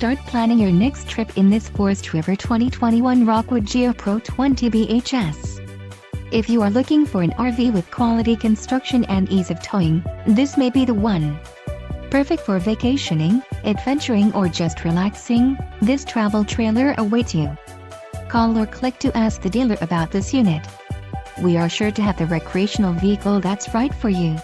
Start planning your next trip in this Forest River 2021 Rockwood Geo Pro 20 BHS. If you are looking for an RV with quality construction and ease of towing, this may be the one. Perfect for vacationing, adventuring or just relaxing, this travel trailer awaits you. Call or click to ask the dealer about this unit. We are sure to have the recreational vehicle that's right for you.